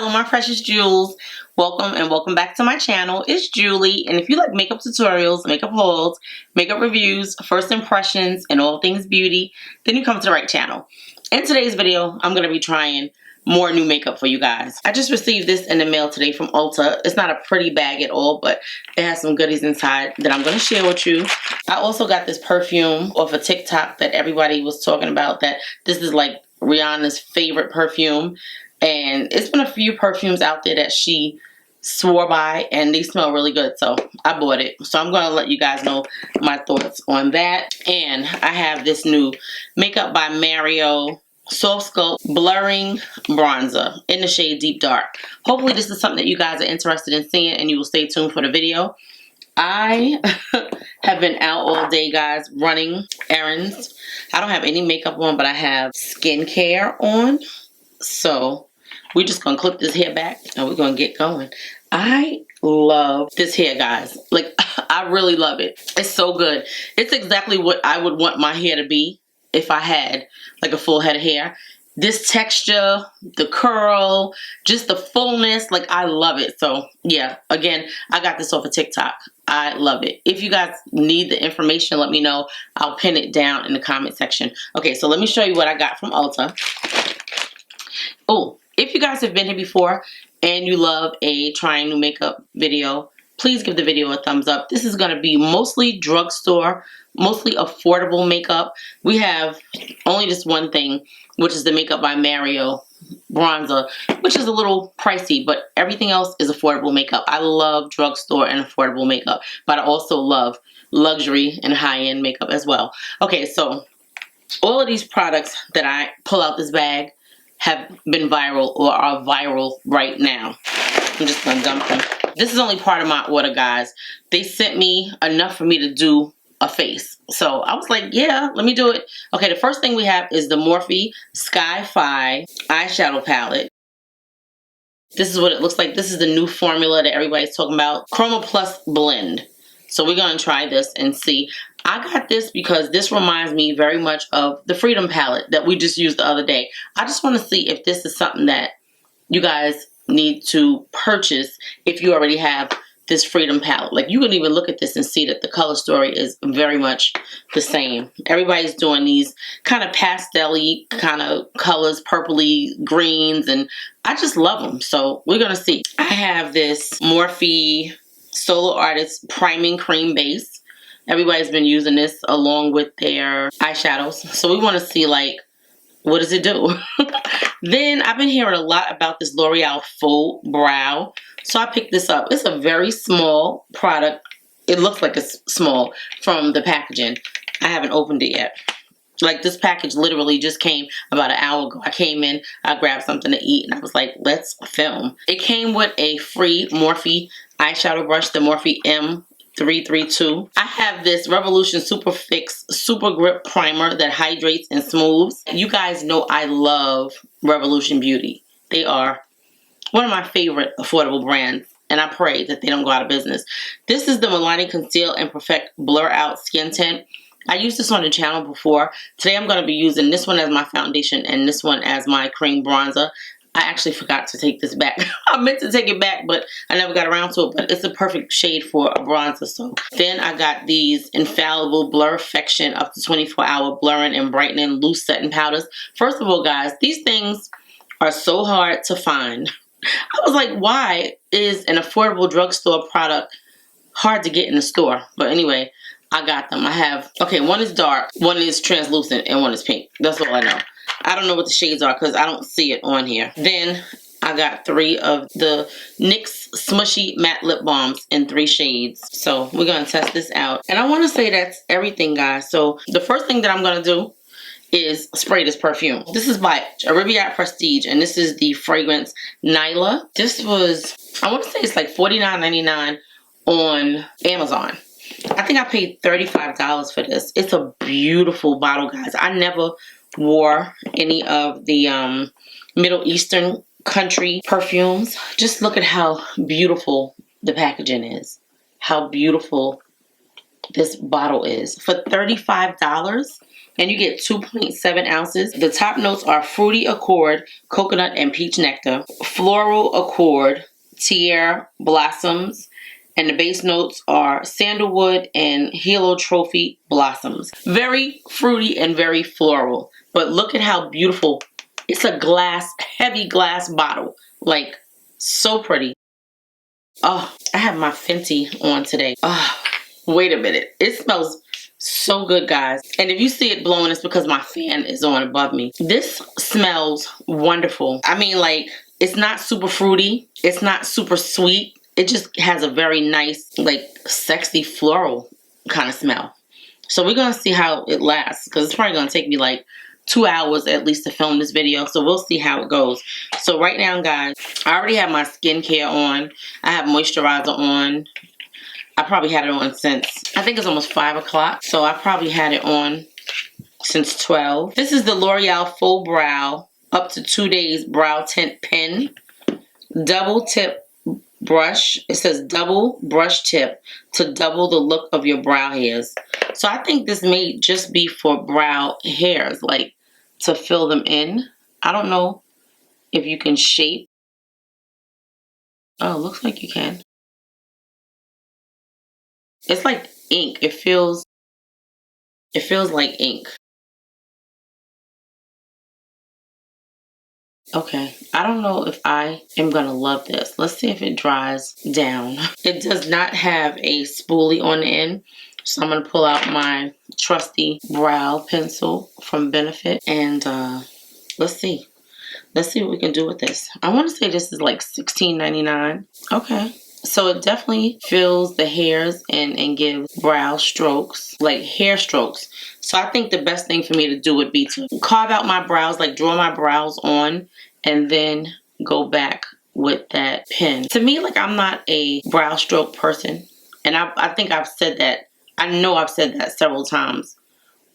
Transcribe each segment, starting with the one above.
Hello my precious jewels, welcome and welcome back to my channel. It's Julie, and if you like makeup tutorials, makeup hauls, makeup reviews, first impressions, and all things beauty, then you come to the right channel. In today's video, I'm going to be trying more new makeup for you guys. I just received this in the mail today from Ulta. It's not a pretty bag at all, but it has some goodies inside that I'm going to share with you. I also got this perfume off of TikTok that everybody was talking about, that this is like Rihanna's favorite perfume. And it's been a few perfumes out there that she swore by, and they smell really good, so I bought it. So I'm going to let you guys know my thoughts on that. And I have this new Makeup by Mario Soft Sculpt Blurring Bronzer in the shade Deep Dark. Hopefully this is something that you guys are interested in seeing, and you will stay tuned for the video. I have been out all day, guys, running errands. I don't have any makeup on, but I have skincare on. So we're just going to clip this hair back and we're going to get going. I love this hair, guys. Like, I really love it. It's so good. It's exactly what I would want my hair to be if I had like a full head of hair. This texture, the curl, just the fullness, like I love it. So yeah, again, I got this off of TikTok. I love it. If you guys need the information, let me know. I'll pin it down in the comment section. Okay, so let me show you what I got from Ulta. Oh, if you guys have been here before and you love a trying new makeup video, please give the video a thumbs up. This is going to be mostly drugstore, mostly affordable makeup. We have only this one thing, which is the Makeup by Mario bronzer, which is a little pricey, but everything else is affordable makeup. I love drugstore and affordable makeup, but I also love luxury and high-end makeup as well. Okay, so all of these products that I pull out this bag have been viral or are viral right now. I'm just gonna dump them. This is only part of my order, guys. They sent me enough for me to do a face. So I was like, yeah, let me do it. Okay, the first thing we have is the Morphe Sky-Fi eyeshadow palette. This is what it looks like. This is the new formula that everybody's talking about. Chroma Plus Blend. So we're gonna try this and see. I got this because this reminds me very much of the Freedom palette that we just used the other day. I just want to see if this is something that you guys need to purchase if you already have this Freedom palette. Like, you can even look at this and see that the color story is very much the same. Everybody's doing these kind of pastel-y kind of colors, purpley greens, and I just love them. So we're going to see. I have this Morphe Solo Artist Priming Cream Base. Everybody's been using this along with their eyeshadows. So we want to see, like, what does it do? Then I've been hearing a lot about this L'Oreal Faux Brow. So I picked this up. It's a very small product. It looks like it's small from the packaging. I haven't opened it yet. Like, this package literally just came about an hour ago. I came in, I grabbed something to eat, and I was like, let's film. It came with a free Morphe eyeshadow brush, the Morphe M332. I have this Revolution Super Fix Super Grip Primer that hydrates and smooths. You guys know I love Revolution Beauty. They are one of my favorite affordable brands, and I pray that they don't go out of business. This is the Milani Conceal and Perfect Blur Out Skin Tint. I used this on the channel before. Today I'm going to be using this one as my foundation and this one as my cream bronzer. I actually forgot to take this back. I meant to take it back, but I never got around to it. But it's a perfect shade for a bronzer. So then I got these Infallible Blurfection up to 24-hour blurring and brightening loose setting powders. First of all, guys, these things are so hard to find. I was like, why is an affordable drugstore product hard to get in the store? But anyway, I got them. I have, okay, one is dark, one is translucent, and one is pink. That's all I know. I don't know what the shades are because I don't see it on here. Then I got 3 of the NYX Smushy Matte Lip Balms in 3 shades. So we're going to test this out. And I want to say that's everything, guys. So the first thing that I'm going to do is spray this perfume. This is by Arriviat Prestige, and this is the fragrance Nyla. This was, I want to say it's like $49.99 on Amazon. I think I paid $35 for this. It's a beautiful bottle, guys. I never wore any of the Middle Eastern country perfumes. Just look at how beautiful the packaging is. How beautiful this bottle is. For $35, and you get 2.7 ounces. The top notes are fruity accord, coconut, and peach nectar, floral accord, tiare blossoms, and the base notes are sandalwood and heliotrope blossoms. Very fruity and very floral. But look at how beautiful. It's a glass, heavy glass bottle. Like, so pretty. Oh, I have my Fenty on today. Oh, wait a minute. It smells so good, guys. And if you see it blowing, it's because my fan is on above me. This smells wonderful. I mean, like, it's not super fruity. It's not super sweet. It just has a very nice, like, sexy floral kind of smell. So we're going to see how it lasts, because it's probably going to take me like 2 hours at least to film this video. So we'll see how it goes. So right now, guys, I already have my skincare on. I have moisturizer on. I probably had it on since, I think it's almost 5 o'clock. So I probably had it on since 12. This is the L'Oreal Full Brow Up to 2 Days Brow Tint Pen. Double tip brush. It says double brush tip to double the look of your brow hairs. So I think this may just be for brow hairs, like to fill them in. I don't know if you can shape. Oh, looks like you can. It's like ink. It feels like ink. Okay, I don't know if I am gonna love this. Let's see if it dries down. It does not have a spoolie on the end, so I'm gonna pull out my trusty brow pencil from Benefit, and let's see. Let's see what we can do with this. I want to say this is like $16.99. Okay. So it definitely fills the hairs and gives brow strokes, like hair strokes. So I think the best thing for me to do would be to carve out my brows, like draw my brows on, and then go back with that pen. To me, like, I'm not a brow stroke person. And I think I've said that. I know I've said that several times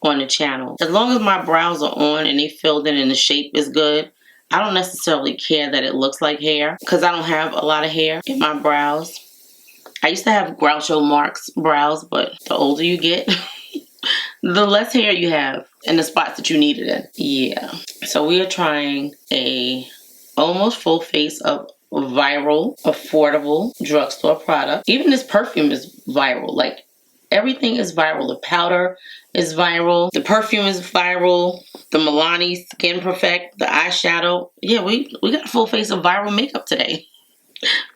on the channel. As long as my brows are on and they filled in and the shape is good, I don't necessarily care that it looks like hair, because I don't have a lot of hair in my brows. I used to have Groucho Marx brows, but the older you get, the less hair you have in the spots that you need it in. Yeah. So we are trying a almost full face of viral, affordable drugstore product. Even this perfume is viral. Like, everything is viral. The powder is viral. The perfume is viral. The Milani Skin Perfect, the eyeshadow. Yeah, we got a full face of viral makeup today.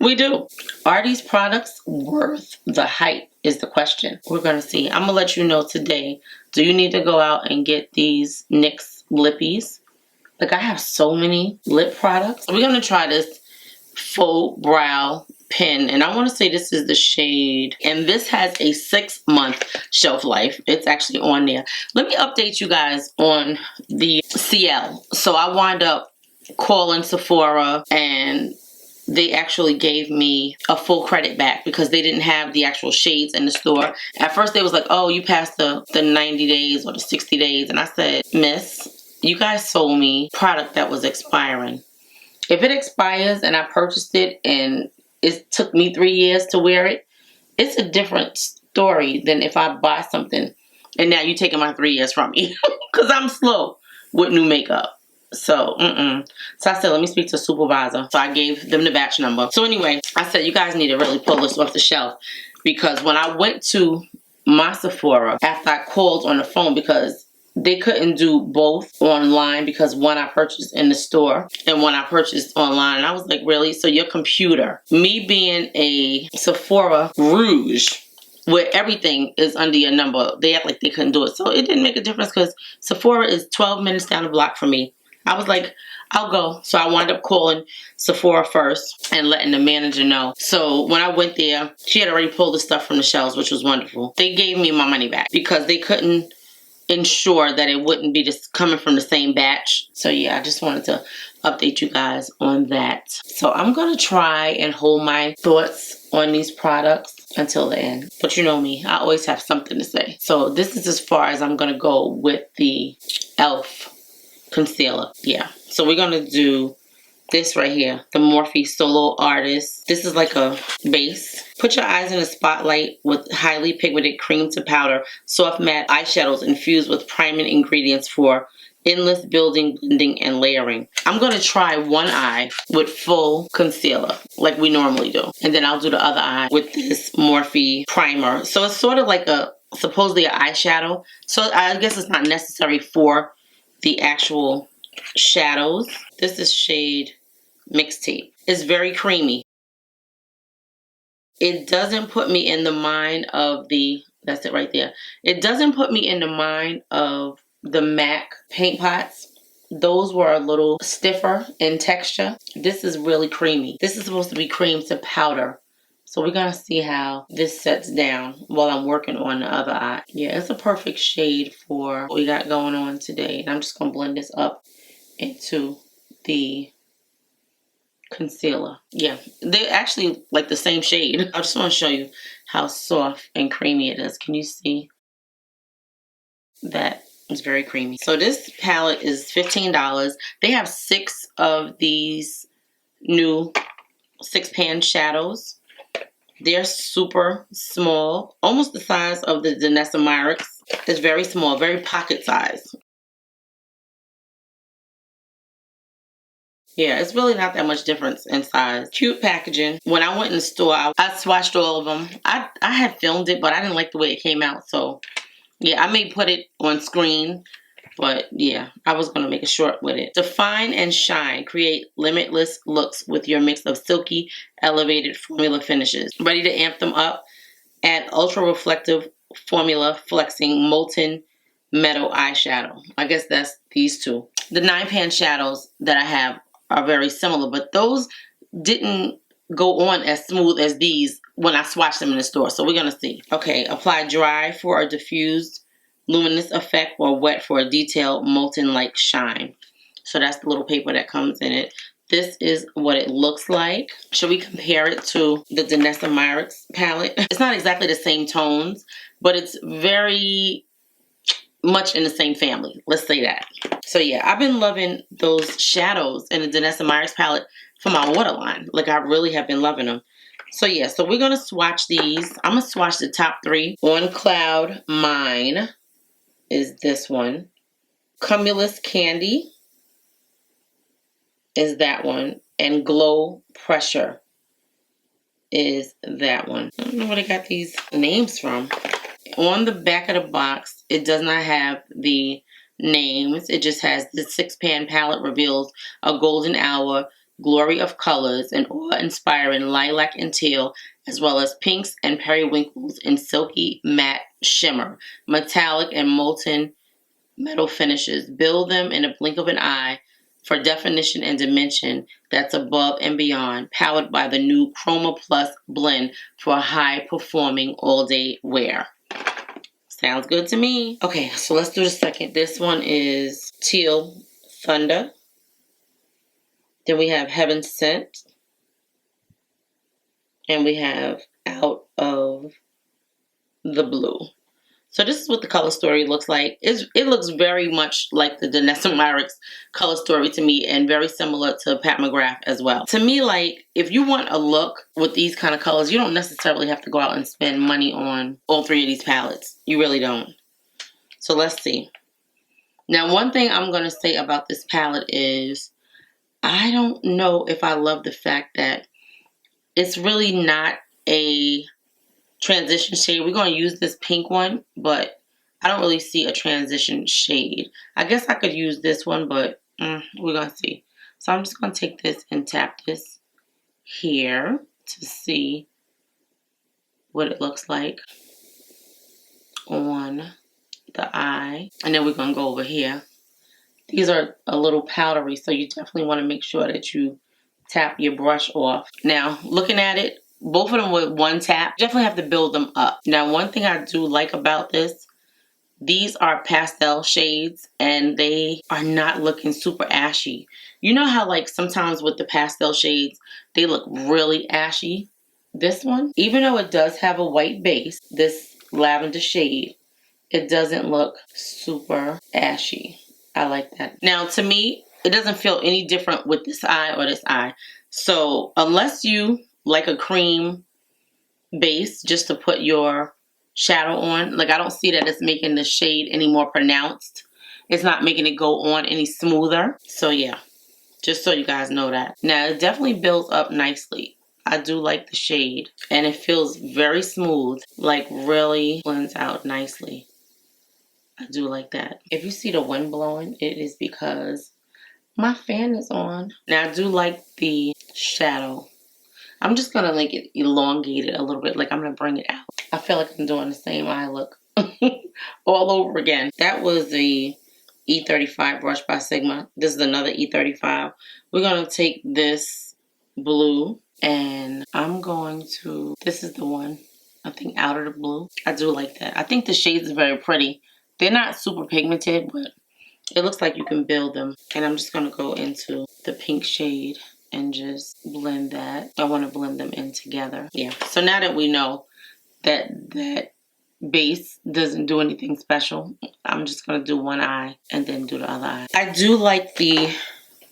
We do. Are these products worth the hype is the question. We're going to see. I'm going to let you know today. Do you need to go out and get these NYX lippies? Like, I have so many lip products. We're going to try this faux brow pen, and I want to say this is the shade, and this has a 6-month shelf life. It's actually on there. Let me update you guys on the CL. So I wound up calling Sephora, and they actually gave me a full credit back because they didn't have the actual shades in the store. At first they was like, oh, you passed the 90 days or the 60 days, and I said, miss, you guys sold me product that was expiring. If it expires and I purchased it and it took me 3 years to wear it, it's a different story than if I buy something and now you're taking my 3 years from me because I'm slow with new makeup. So, So I said, let me speak to a supervisor. So I gave them the batch number. So anyway, I said, you guys need to really pull this off the shelf, because when I went to my Sephora after I called on the phone, because they couldn't do both online, because one I purchased in the store and one I purchased online. And I was like, really? So your computer, me being a Sephora Rouge, where everything is under your number, they act like they couldn't do it. So it didn't make a difference because Sephora is 12 minutes down the block from me. I was like, I'll go. So I wound up calling Sephora first and letting the manager know. So when I went there, she had already pulled the stuff from the shelves, which was wonderful. They gave me my money back because they couldn't ensure that it wouldn't be just coming from the same batch. So yeah, I just wanted to update you guys on that. So I'm going to try and hold my thoughts on these products until the end. But you know me, I always have something to say. So this is as far as I'm going to go with the e.l.f. concealer. Yeah. So we're going to do this right here, the Morphe Solo Artist. This is like a base. Put your eyes in a spotlight with highly pigmented cream to powder, soft matte eyeshadows infused with priming ingredients for endless building, blending, and layering. I'm going to try one eye with full concealer like we normally do. And then I'll do the other eye with this Morphe primer. So it's sort of like a, supposedly an eyeshadow. So I guess it's not necessary for the actual shadows. This is shade Mixtape. It's very creamy. It doesn't put me in the mind of the, that's it right there. It doesn't put me in the mind of the MAC paint pots. Those were a little stiffer in texture. This is really creamy. This is supposed to be cream to powder. So we're going to see how this sets down while I'm working on the other eye. Yeah, it's a perfect shade for what we got going on today. And I'm just going to blend this up into the concealer. Yeah, they're actually like the same shade. I just want to show you how soft and creamy it is. Can you see that? It's very creamy. So this palette is $15. They have 6 of these new 6-pan shadows. They're super small, almost the size of the Danessa Myricks. It's very small, very pocket size. Yeah, it's really not that much difference in size. Cute packaging. When I went in the store, I swatched all of them. I had filmed it, but I didn't like the way it came out. So, yeah, I may put it on screen. But, yeah, I was going to make a short with it. Define and shine. Create limitless looks with your mix of silky, elevated formula finishes. Ready to amp them up? Add ultra-reflective formula flexing molten metal eyeshadow. I guess that's these two. The 9-pan shadows that I have are very similar, but those didn't go on as smooth as these when I swatched them in the store. So we're going to see. Okay, apply dry for a diffused luminous effect or wet for a detailed molten-like shine. So that's the little paper that comes in it. This is what it looks like. Should we compare it to the Danessa Myricks palette? It's not exactly the same tones, but it's very much in the same family. Let's say that. So yeah, I've been loving those shadows in the Danessa Myricks palette for my waterline. Like I really have been loving them. So yeah, so we're going to swatch these. I'm going to swatch the top 3. On Cloud, mine is this one. Cumulus Candy is that one. And Glow Pressure is that one. I don't know where they got these names from. On the back of the box, it does not have the names. It just has the 6-pan palette reveals a golden hour, glory of colors, and awe-inspiring lilac and teal, as well as pinks and periwinkles in silky matte shimmer, metallic and molten metal finishes. Build them in a blink of an eye for definition and dimension that's above and beyond, powered by the new Chroma Plus blend for high-performing all-day wear. Sounds good to me. Okay, so let's do the second. This one is Teal Thunder. Then we have Heaven Sent. And we have Out of the Blue. So this is what the color story looks like. It looks very much like the Danessa Myricks color story to me, and very similar to Pat McGrath as well. To me, like, if you want a look with these kind of colors, you don't necessarily have to go out and spend money on all 3 of these palettes. You really don't. So let's see. Now, one thing I'm going to say about this palette is I don't know if I love the fact that it's really not a transition shade. We're going to use this pink one, but I don't really see a transition shade. I guess I could use this one, but we're going to see. So I'm just going to take this and tap this here to see what it looks like on the eye. And then we're going to go over here. These are a little powdery, so you definitely want to make sure that you tap your brush off. Now, looking at it, both of them with one tap, definitely have to build them up. Now, one thing I do like about this, these are pastel shades and they are not looking super ashy. You know how like sometimes with the pastel shades, they look really ashy? This one, even though it does have a white base, this lavender shade, it doesn't look super ashy. I like that. Now, to me, it doesn't feel any different with this eye or this eye. So unless you like a cream base just to put your shadow on, like I don't see that it's making the shade any more pronounced. It's not making it go on any smoother. So yeah, just so you guys know that. Now it definitely builds up nicely. I do like the shade and it feels very smooth, like really blends out nicely. I do like that. If you see the wind blowing, it is because my fan is on. Now I do like the shadow. I'm just gonna like it elongate it a little bit, like I'm gonna bring it out. I feel like I'm doing the same eye look all over again. That was the E35 brush by Sigma. This is another E35. We're gonna take this blue and I'm going to, this is the one, I think Out of the Blue. I do like that. I think the shades are very pretty. They're not super pigmented, but it looks like you can build them. And I'm just gonna go into the pink shade and just blend that. I want to blend them in together. Yeah. So now that we know that that base doesn't do anything special, I'm just going to do one eye and then do the other eye. I do like the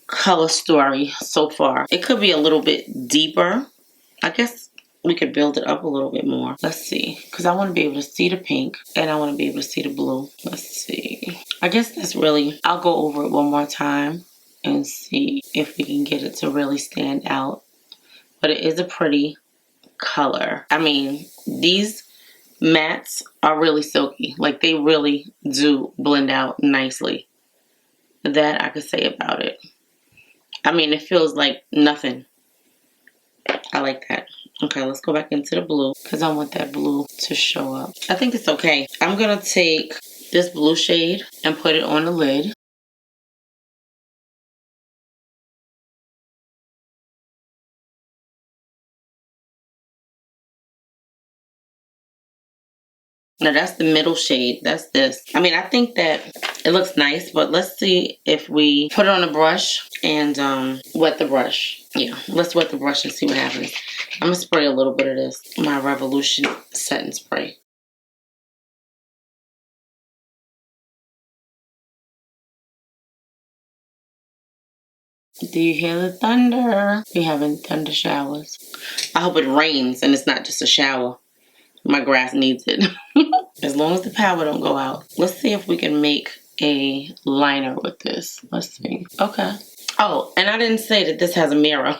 color story so far. It could be a little bit deeper. I guess we could build it up a little bit more. Let's see. Because I want to be able to see the pink and I want to be able to see the blue. Let's see. I guess that's really, I'll go over it one more time and see if we can get it to really stand out. But it is a pretty color. I mean, these mattes are really silky. Like they really do blend out nicely. That I could say about it. I mean, it feels like nothing. I like that. Okay, let's go back into the blue because I want that blue to show up. I think it's okay. I'm going to take this blue shade and put it on the lid. Now that's the middle shade. That's this. I mean, I think that it looks nice, but let's see if we put it on a brush and wet the brush. Yeah, let's wet the brush and see what happens. I'm going to spray a little bit of this, my Revolution setting spray. Do you hear the thunder? We're having thunder showers. I hope it rains and it's not just a shower. My grass needs it. As long as the power don't go out. Let's see if we can make a liner with this. Let's see. Okay. Oh, and I didn't say that this has a mirror.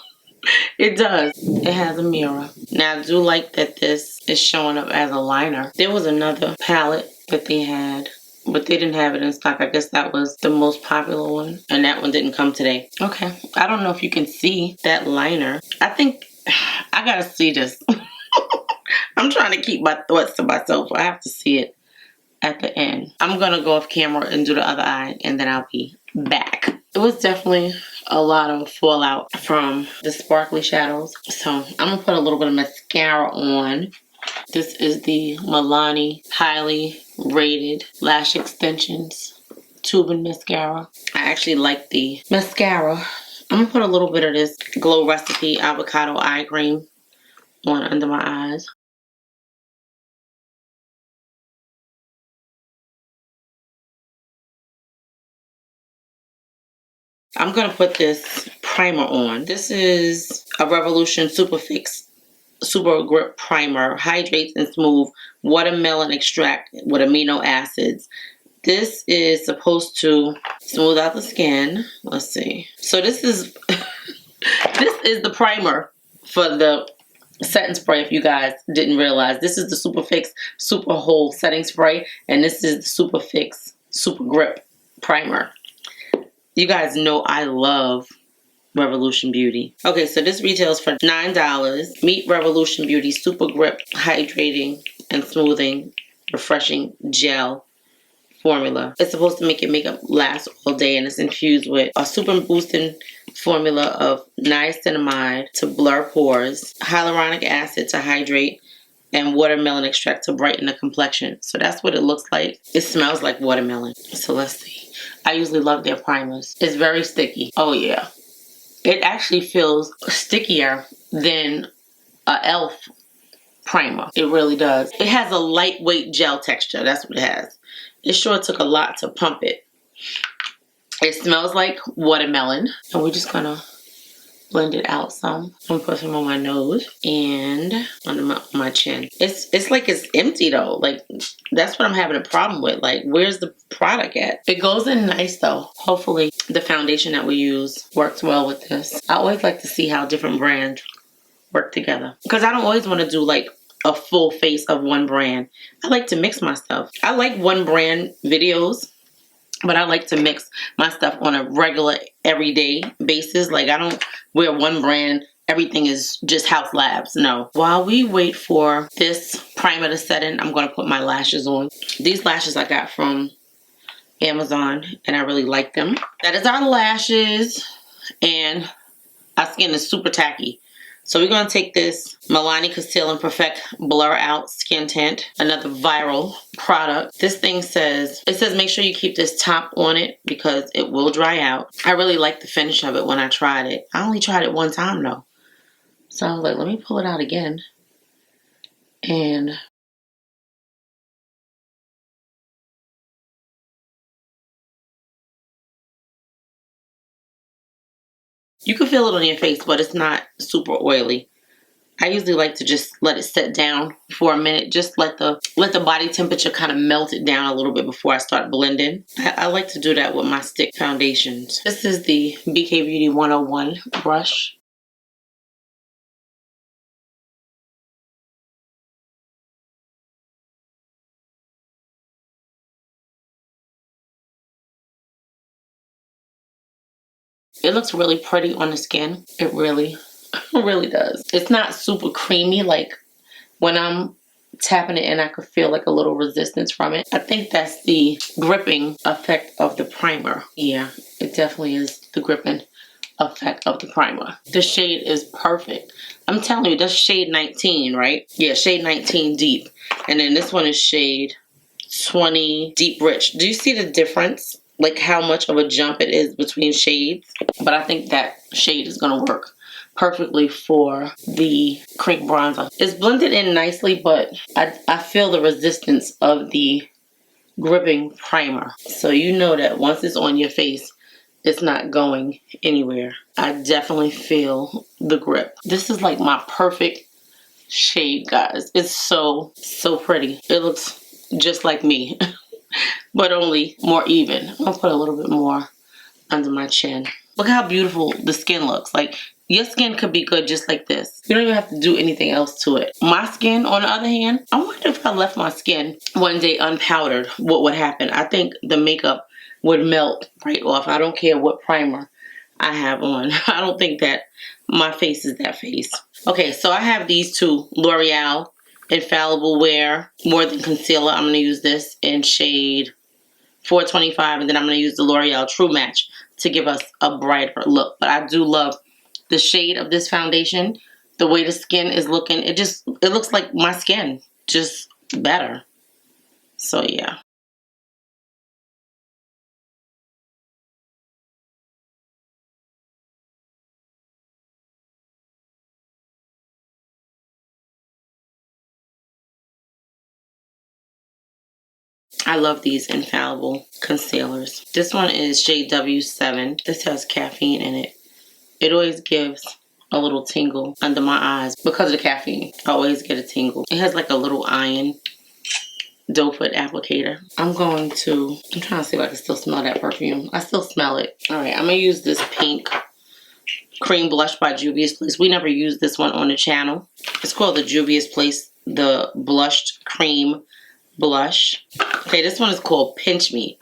It does. It has a mirror. Now, I do like that this is showing up as a liner. There was another palette that they had, but they didn't have it in stock. I guess that was the most popular one, and that one didn't come today. Okay. I don't know if you can see that liner. I think I gotta see this. I'm trying to keep my thoughts to myself. I have to see it at the end. I'm going to go off camera and do the other eye, and then I'll be back. It was definitely a lot of fallout from the sparkly shadows. So I'm going to put a little bit of mascara on. This is the Milani Highly Rated Lash Extensions Tubing Mascara. I actually like the mascara. I'm going to put a little bit of this Glow Recipe Avocado Eye Cream on under my eyes. I'm going to put this primer on. This is a Revolution Super Fix Super Grip Primer. Hydrates and smooth watermelon extract with amino acids. This is supposed to smooth out the skin. Let's see. So this is this is the primer for the setting spray, if you guys didn't realize. This is the Super Fix Super Hold Setting Spray, and this is the Super Fix Super Grip Primer. You guys know I love Revolution Beauty. Okay, so this retails for $9. Meet Revolution Beauty Super Grip Hydrating and Smoothing Refreshing Gel Formula. It's supposed to make your makeup last all day, and it's infused with a super boosting formula of niacinamide to blur pores, hyaluronic acid to hydrate, and watermelon extract to brighten the complexion. So that's what it looks like. It smells like watermelon. So let's see. I usually love their primers. It's very sticky. Oh yeah. It actually feels stickier than a e.l.f. primer. It really does. It has a lightweight gel texture. That's what it has. It sure took a lot to pump it. It smells like watermelon. And we're just gonna blend it out some. I'm gonna put some on my nose and on my chin. It's like it's empty though. Like that's what I'm having a problem with. Like where's the product at? It goes in nice though. Hopefully the foundation that we use works well with this. I always like to see how different brands work together because I don't always want to do like a full face of one brand. I like to mix my stuff. I like one brand videos, but I like to mix my stuff on a regular, everyday basis. Like, I don't wear one brand. Everything is just House Labs. No. While we wait for this primer to set in, I'm going to put my lashes on. These lashes I got from Amazon, and I really like them. That is our lashes, and our skin is super tacky. So we're going to take this Milani Conceal and Perfect Blur Out Skin Tint, another viral product. This thing says, make sure you keep this top on it because it will dry out. I really like the finish of it when I tried it. I only tried it one time though. So I was like, let me pull it out again. And you can feel it on your face, but it's not super oily. I usually like to just let it set down for a minute. Just let the body temperature kind of melt it down a little bit before I start blending. I like to do that with my stick foundations. This is the BK Beauty 101 brush. It looks really pretty on the skin. It really does. It's not super creamy. Like when I'm tapping it in, I could feel like a little resistance from it. I think that's the gripping effect of the primer. Yeah, it definitely is the gripping effect of the primer. The shade is perfect. I'm telling you, that's shade 19, right? Yeah, shade 19 deep. And then this one is shade 20 deep rich. Do you see the difference? Like how much of a jump it is between shades? But I think that shade is gonna work perfectly for the cream bronzer. It's blended in nicely, but I feel the resistance of the gripping primer. So you know that once it's on your face, it's not going anywhere. I definitely feel the grip. This is like my perfect shade, guys. It's so pretty. It looks just like me, but only more even. I'm gonna put a little bit more under my chin. Look how beautiful the skin looks. Like, your skin could be good just like this. You don't even have to do anything else to it. My skin, on the other hand, I wonder if I left my skin one day unpowdered, what would happen? I think the makeup would melt right off. I don't care what primer I have on. I don't think that my face is that face. Okay, so I have these two L'Oreal Infallible Wear More Than Concealer. I'm going to use this in shade 425, and then I'm going to use the L'Oreal True Match to give us a brighter look. But I do love the shade of this foundation, the way the skin is looking. It looks like my skin, just better. So yeah. I love these Infallible concealers. This one is JW7. This has caffeine in it. It always gives a little tingle under my eyes because of the caffeine. I always get a tingle. It has like a little iron doe foot applicator. I'm trying to see if I can still smell that perfume. I still smell it. Alright, I'm going to use this pink cream blush by Juvia's Place. We never used this one on the channel. It's called the Juvia's Place, the Blushed Cream Blush. Okay, this one is called Pinch Me.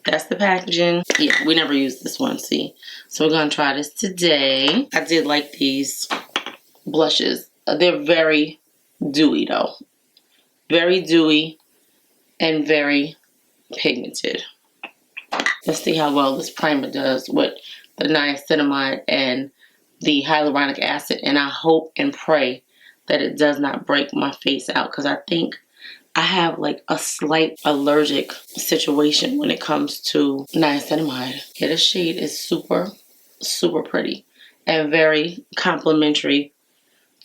That's the packaging. Yeah, we never used this one, see? So we're going to try this today. I did like these blushes. They're very dewy though. Very dewy and very pigmented. Let's see how well this primer does with the niacinamide and the hyaluronic acid. And I hope and pray that it does not break my face out, because I think I have like a slight allergic situation when it comes to niacinamide. Yeah, this shade is super pretty and very complimentary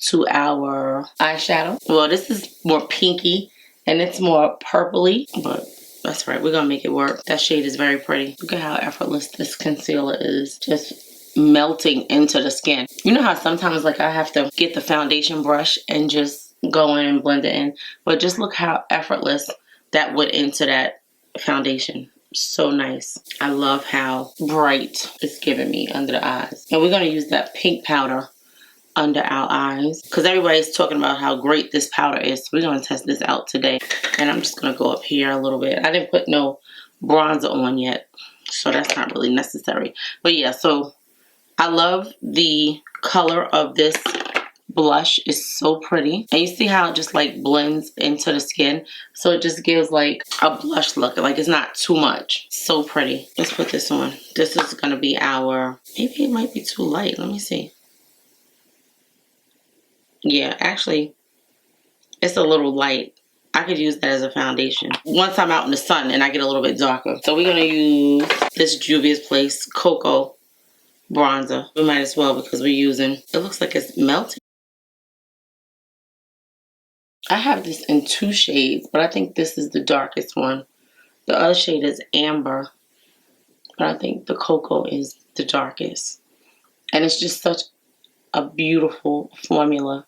to our eyeshadow. Well, this is more pinky and it's more purpley, but That's right, we're gonna make it work. That shade is very pretty. Look at how effortless this concealer is. Just melting into the skin. You know how sometimes like I have to get the foundation brush and just go in and blend it in? But just look how effortless that went into that foundation. So nice. I love how bright it's giving me under the eyes. And we're gonna use that pink powder under our eyes because everybody's talking about how great this powder is. So we're going to test this out today. And I'm just going to go up here a little bit. I didn't put no bronzer on yet, so that's not really necessary. But yeah, so I love the color of this blush. It's so pretty. And you see how it just like blends into the skin. So it just gives like a blush look. Like it's not too much. So pretty. Let's put this on. This is going to be our, maybe it might be too light. Let me see. Yeah, actually, it's a little light. I could use that as a foundation once I'm out in the sun and I get a little bit darker. So we're going to use this Juvia's Place Cocoa bronzer. We might as well because we're using, it looks like it's melting. I have this in 2 shades, but I think this is the darkest one. The other shade is Amber, but I think the Cocoa is the darkest. And it's just such a beautiful formula.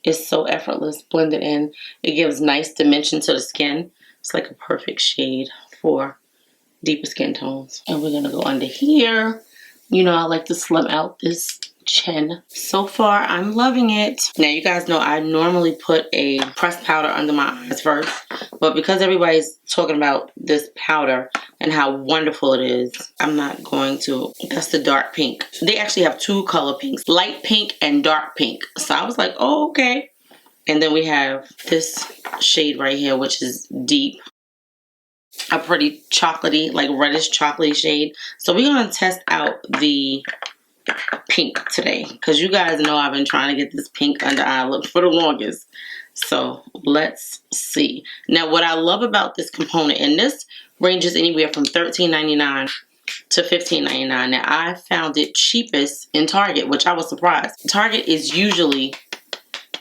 It's so effortless, blended in. It gives nice dimension to the skin. It's like a perfect shade for deeper skin tones. And we're gonna go under here. You know, I like to slim out this chin. So far, I'm loving it. Now, you guys know I normally put a pressed powder under my eyes first, but because everybody's talking about this powder and how wonderful it is, I'm not going to. That's the dark pink. They actually have 2 color pinks, light pink and dark pink. So I was like, oh, okay. And then we have this shade right here, which is deep. A pretty chocolatey, like reddish chocolatey shade. So we're going to test out the pink today, because you guys know I've been trying to get this pink under eye look for the longest. So let's see. Now, what I love about this component, and this ranges anywhere from $13.99 to $15.99. Now, I found it cheapest in Target, which I was surprised. Target is usually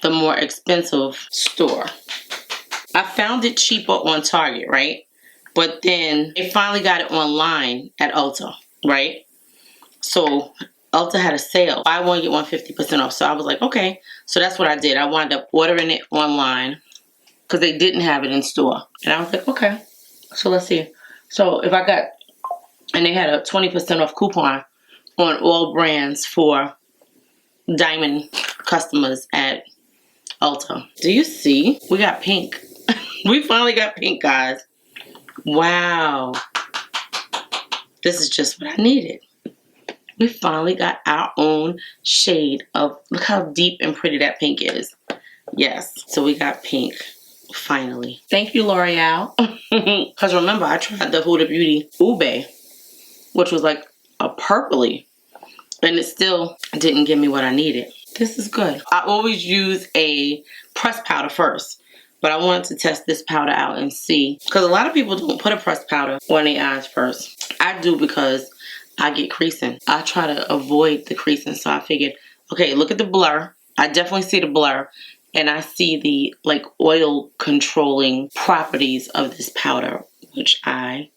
the more expensive store. I found it cheaper on Target, right? But then they finally got it online at Ulta, right? So Ulta had a sale. Buy one, get one 50% off. So I was like, okay. So that's what I did. I wound up ordering it online because they didn't have it in store. And I was like, okay. So let's see. So if I got, and they had a 20% off coupon on all brands for diamond customers at Ulta. Do you see? We got pink. We finally got pink, guys. Wow. This is just what I needed. We finally got our own shade of, look how deep and pretty that pink is. Yes. So we got pink. Finally. Thank you, L'Oreal. Because remember, I tried the Huda Beauty Ube, which was like a purpley. And it still didn't give me what I needed. This is good. I always use a pressed powder first. But I wanted to test this powder out and see. Because a lot of people don't put a pressed powder on their eyes first. I do because I get creasing. I try to avoid the creasing. So I figured, okay, look at the blur. I definitely see the blur. And I see the like oil controlling properties of this powder, which I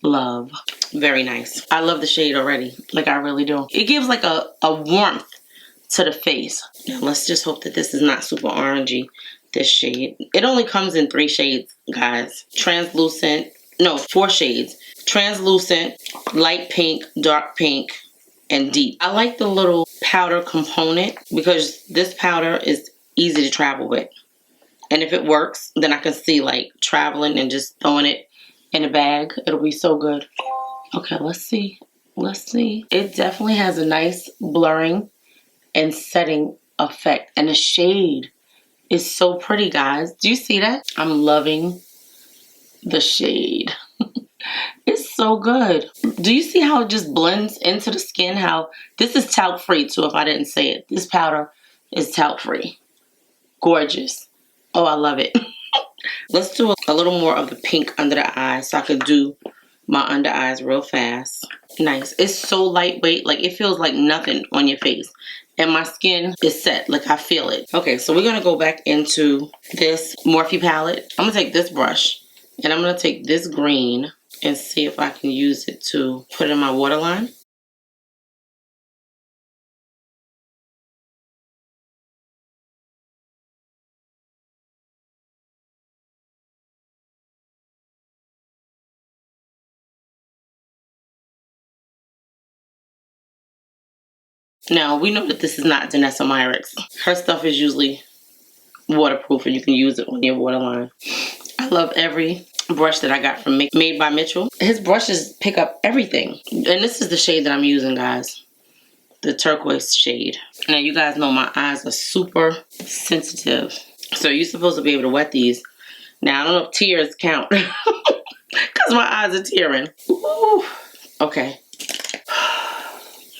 love. Very nice. I love the shade already. Like I really do. It gives like a warmth to the face. Now let's just hope that this is not super orangey. This shade. It only comes in 3 shades, guys. Translucent. No, 4 shades. Translucent, light pink, dark pink, and deep. I like the little powder component because this powder is easy to travel with. And if it works, then I can see like traveling and just throwing it in a bag. It'll be so good. Okay, let's see. Let's see. It definitely has a nice blurring and setting effect. And the shade is so pretty, guys. Do you see that? I'm loving the shade. It's so good. Do you see how it just blends into the skin? How this is talc-free too, if I didn't say it. This powder is talc-free. Gorgeous. Oh, I love it. Let's do a little more of the pink under the eyes so I can do my under eyes real fast. Nice. It's so lightweight. Like it feels like nothing on your face. And my skin is set. Like I feel it. Okay, so we're going to go back into this Morphe palette. I'm going to take this brush And I'm going to take this green and see if I can use it to put in my waterline. Now, we know that this is not Danessa Myricks. Her stuff is usually waterproof and you can use it on your waterline. I love every brush that I got from Made by Mitchell. His brushes pick up everything. And this is the shade that I'm using, guys. The turquoise shade. Now, you guys know my eyes are super sensitive. So you're supposed to be able to wet these. Now, I don't know if tears count. Because my eyes are tearing. Ooh. Okay.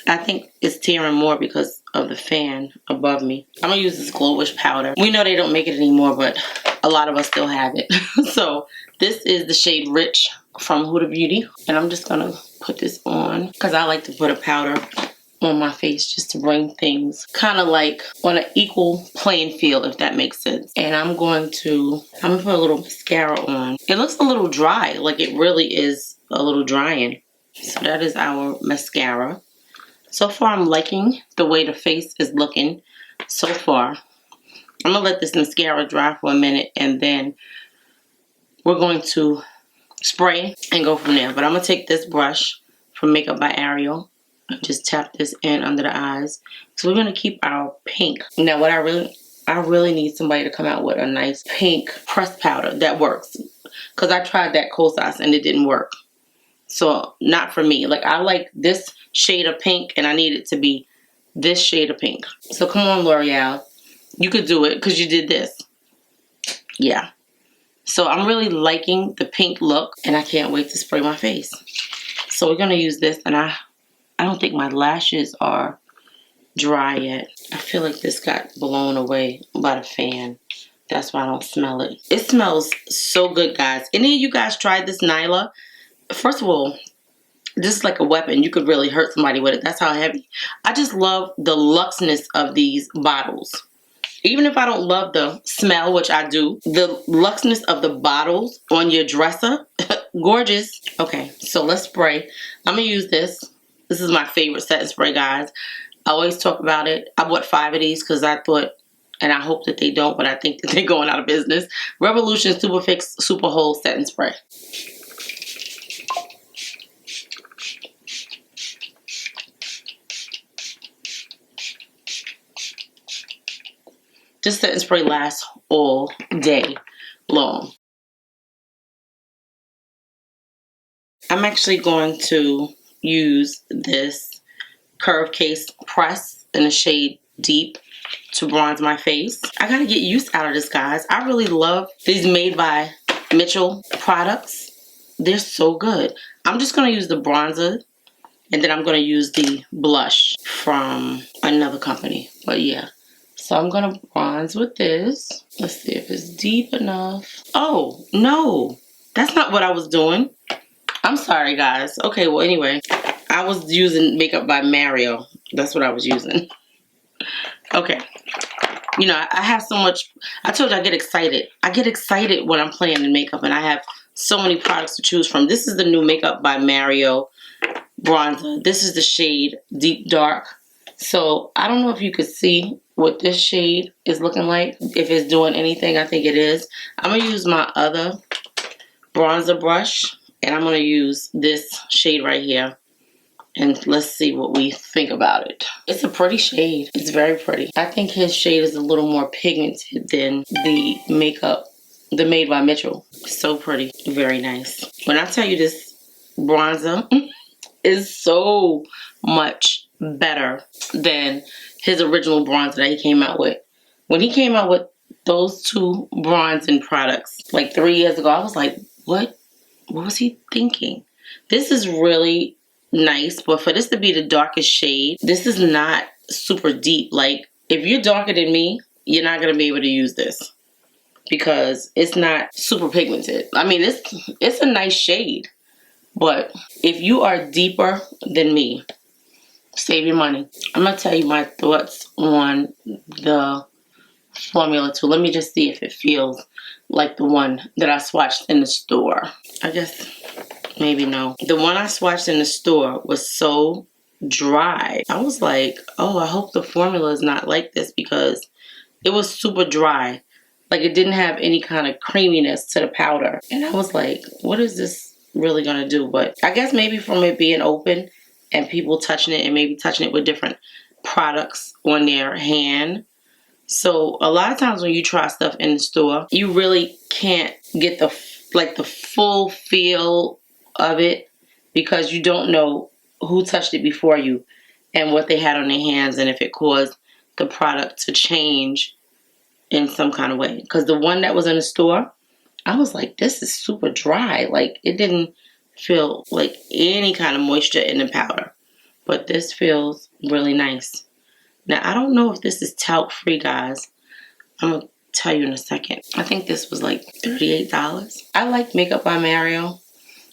I think it's tearing more because of the fan above me. I'm going to use this Glowish powder. We know they don't make it anymore, but a lot of us still have it. So this is the shade Rich from Huda Beauty. And I'm just going to put this on because I like to put a powder on my face just to bring things kind of like on an equal playing field, if that makes sense. And I'm going to put a little mascara on. It looks a little dry, like it really is a little drying. So that is our mascara. So far, I'm liking the way the face is looking so far. I'm going to let this mascara dry for a minute and then we're going to spray and go from there. But I'm going to take this brush from Makeup by Ariel and just tap this in under the eyes. So we're going to keep our pink. Now, what I really need somebody to come out with a nice pink pressed powder that works. Because I tried that Kosas and it didn't work. So, not for me. Like, I like this shade of pink, and I need it to be this shade of pink. So, come on, L'Oreal. You could do it, because you did this. Yeah. So, I'm really liking the pink look, and I can't wait to spray my face. So, we're going to use this, and I don't think my lashes are dry yet. I feel like this got blown away by the fan. That's why I don't smell it. It smells so good, guys. Any of you guys tried this Nyla? First of all, this is like a weapon. You could really hurt somebody with it. That's how heavy. I just love the luxness of these bottles. Even if I don't love the smell, which I do, the luxness of the bottles on your dresser, gorgeous. Okay, so let's spray. I'm going to use this. This is my favorite setting spray, guys. I always talk about it. I bought 5 of these because I thought, and I hope that they don't, but I think that they're going out of business. Revolution Super Fix Super Hold Setting Spray. This setting spray lasts all day long. I'm actually going to use this Curve Case Press in the shade Deep to bronze my face. I gotta get use out of this, guys. I really love these Made by Mitchell products. They're so good. I'm just gonna use the bronzer and then I'm gonna use the blush from another company. But yeah. So I'm going to bronze with this. Let's see if it's deep enough. Oh, no. That's not what I was doing. I'm sorry, guys. Okay, well, anyway. I was using Makeup by Mario. That's what I was using. Okay. You know, I have so much. I told you I get excited. I get excited when I'm playing in makeup. And I have so many products to choose from. This is the new Makeup by Mario bronzer. This is the shade Deep Dark. So, I don't know if you could see what this shade is looking like. If it's doing anything, I think it is. I'm going to use my other bronzer brush. And I'm going to use this shade right here. And let's see what we think about it. It's a pretty shade. It's very pretty. I think his shade is a little more pigmented than the makeup, the Made by Mitchell. So pretty. Very nice. When I tell you this bronzer is so much better than his original bronzer that he came out with. When he came out with those two bronzing products like 3 years ago, I was like, what was he thinking? This is really nice, but for this to be the darkest shade, this is not super deep. Like, if you're darker than me, you're not going to be able to use this because it's not super pigmented. I mean, it's a nice shade, but if you are deeper than me, save your money. I'm going to tell you my thoughts on the formula too. Let me just see if it feels like the one that I swatched in the store. I guess maybe no. The one I swatched in the store was so dry. I was like, oh, I hope the formula is not like this, because it was super dry. Like, it didn't have any kind of creaminess to the powder. And I was like, what is this really gonna do? But I guess maybe from it being open and people touching it and maybe touching it with different products on their hand. So a lot of times when you try stuff in the store, you really can't get the full feel of it, because you don't know who touched it before you and what they had on their hands, and if it caused the product to change in some kind of way. Because the one that was in the store, I was like, this is super dry. Like, it didn't feel like any kind of moisture in the powder. But this feels really nice. Now, I don't know if this is talc-free, guys. I'm going to tell you in a second. I think this was like $38. I like Makeup by Mario.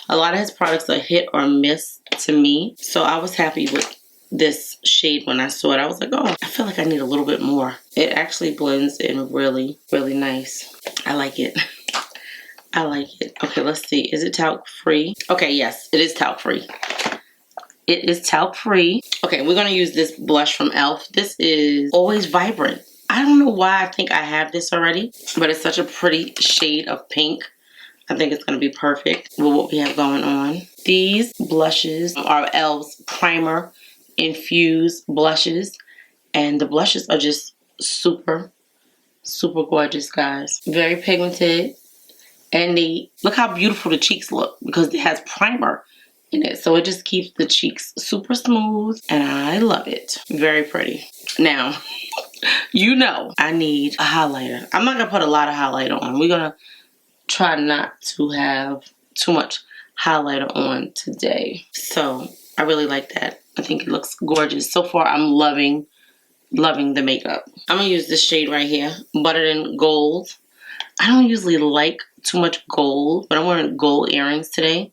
A lot of his products are hit or miss to me. So I was happy with this shade when I saw it. I was like, oh, I feel like I need a little bit more. It actually blends in really, really nice. I like it. I like it. Okay, let's see. Is it talc-free? Okay, yes, it is talc-free. It is talc-free. Okay, we're going to use this blush from e.l.f. This is Always Vibrant. I don't know why I think I have this already, but it's such a pretty shade of pink. I think it's going to be perfect with what we have going on. These blushes are e.l.f.'s Primer Infused blushes, and the blushes are just super, super gorgeous, guys. Very pigmented, and they look how beautiful the cheeks look because it has primer in it, so it just keeps the cheeks super smooth, and I love it. Very pretty. Now, you know I need a highlighter. I'm not gonna put a lot of highlighter on. We're gonna try not to have too much highlighter on today. So I really like that. I think it looks gorgeous. So far, I'm loving the makeup. I'm gonna use this shade right here, Buttered in Gold. I don't usually like too much gold, but I'm wearing gold earrings today.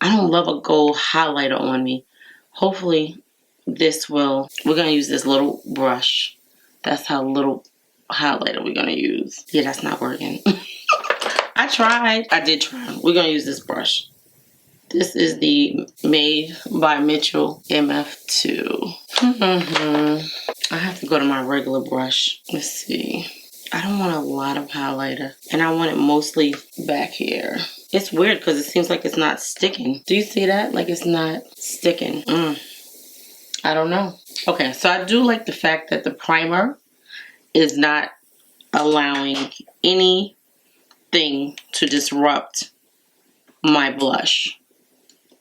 I don't love a gold highlighter on me. Hopefully this will, we're gonna use this little brush. That's how little highlighter we're gonna use. Yeah, that's not working. I tried. I did try. We're gonna use this brush. This is the Made by Mitchell MF2. I have to go to my regular brush. Let's see. I don't want a lot of highlighter, and I want it mostly back here. It's weird because it seems like it's not sticking. Do you see that? Like it's not sticking. I don't know. Okay, so I do like the fact that the primer is not allowing anything to disrupt my blush.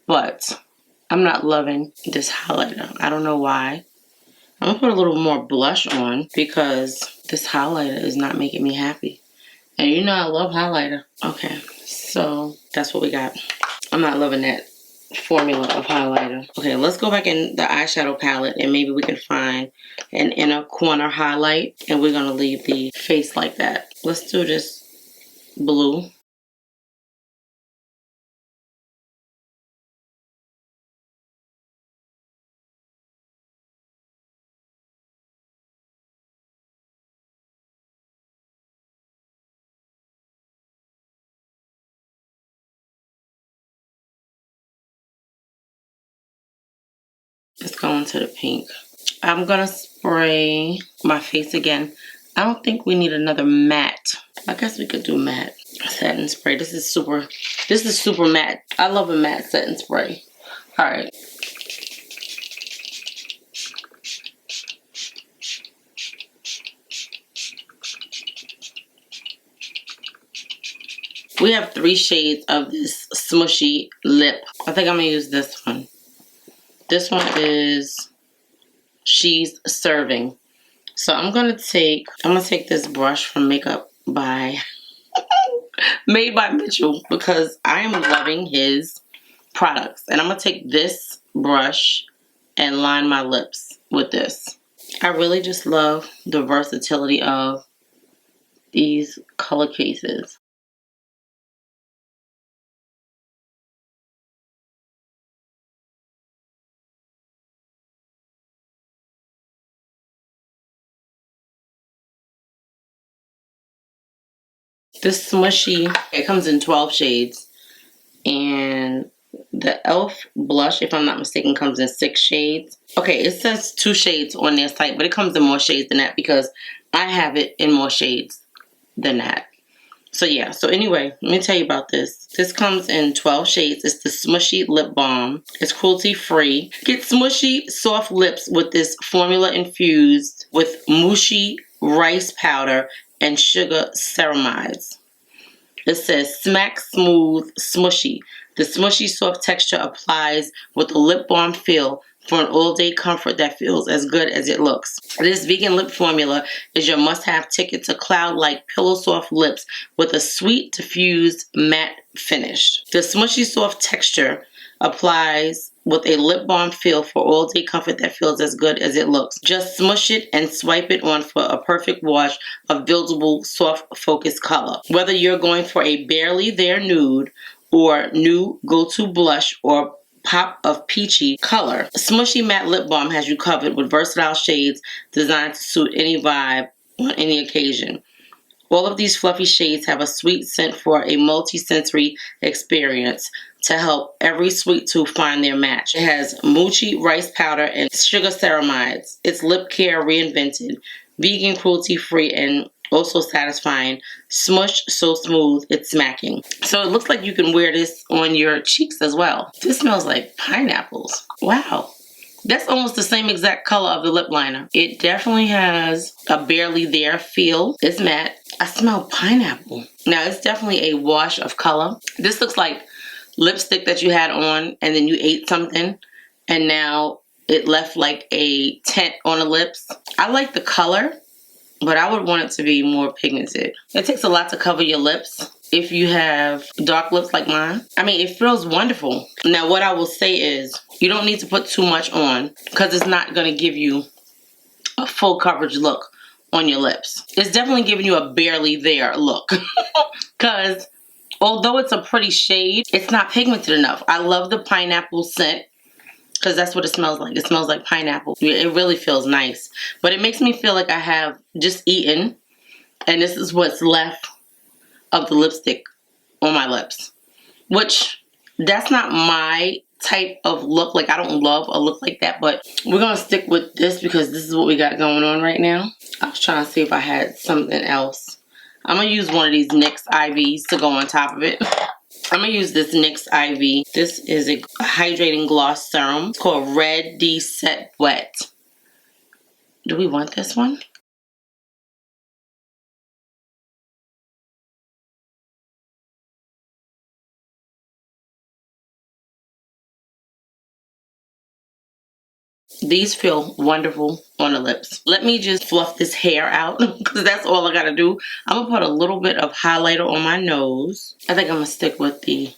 But I'm not loving this highlighter. I don't know why. I'm going to put a little more blush on because this highlighter is not making me happy. And you know I love highlighter. Okay, so that's what we got. I'm not loving that formula of highlighter. Okay, let's go back in the eyeshadow palette and maybe we can find an inner corner highlight. And we're going to leave the face like that. Let's do this blue. Let's go into the pink. I'm gonna spray my face again. I don't think we need another matte. I guess we could do matte setting spray. This is super matte. I love a matte setting spray. All right. We have 3 shades of this Smushy Lip. I think I'm gonna use this one. This one is She's Serving. So I'm gonna take this brush from Makeup by Made by Mitchell because I am loving his products. And I'm gonna take this brush and line my lips with this. I really just love the versatility of these color cases. This Smushy, it comes in 12 shades. And the e.l.f. blush, if I'm not mistaken, comes in 6 shades. Okay, it says 2 shades on their site, but it comes in more shades than that because I have it in more shades than that. So yeah, so anyway, let me tell you about this. This comes in 12 shades. It's the Smushy Lip Balm. It's cruelty free. Get smushy, soft lips with this formula infused with mushy rice powder and sugar ceramides. It says smack smooth smushy. The smushy soft texture applies with a lip balm feel for an all-day comfort that feels as good as it looks. This vegan lip formula is your must-have ticket to cloud-like pillow-soft lips with a sweet, diffused, matte finish. The smushy soft texture applies with a lip balm feel for all-day comfort that feels as good as it looks. Just smush it and swipe it on for a perfect wash of buildable, soft, focused color. Whether you're going for a barely there nude or new go-to blush or pop of peachy color, Smushy Matte Lip Balm has you covered with versatile shades designed to suit any vibe on any occasion. All of these fluffy shades have a sweet scent for a multi-sensory experience to help every sweet tooth find their match. It has mochi rice powder and sugar ceramides. It's lip care reinvented, vegan, cruelty-free, and also satisfying. Smush so smooth, it's smacking. So it looks like you can wear this on your cheeks as well. This smells like pineapples. Wow. That's almost the same exact color of the lip liner. It definitely has a barely there feel. It's matte. I smell pineapple. Now it's definitely a wash of color. This looks like lipstick that you had on and then you ate something and now it left like a tint on the lips. I like the color, but I would want it to be more pigmented. It takes a lot to cover your lips if you have dark lips like mine. I mean, it feels wonderful. Now, what I will say is you don't need to put too much on because it's not going to give you a full coverage look on your lips. It's definitely giving you a barely there look because although it's a pretty shade, it's not pigmented enough. I love the pineapple scent because that's what it smells like. It smells like pineapple. It really feels nice. But it makes me feel like I have just eaten and this is what's left of the lipstick on my lips. Which, that's not my type of look. Like, I don't love a look like that. But we're going to stick with this because this is what we got going on right now. I was trying to see if I had something else. I'm going to use one of these NYX IVs to go on top of it. I'm going to use this NYX IV. This is a hydrating gloss serum. It's called Red D Set Wet. Do we want this one? These feel wonderful on the lips. Let me just fluff this hair out because that's all I gotta do. I'm gonna put a little bit of highlighter on my nose. I think I'm gonna stick with the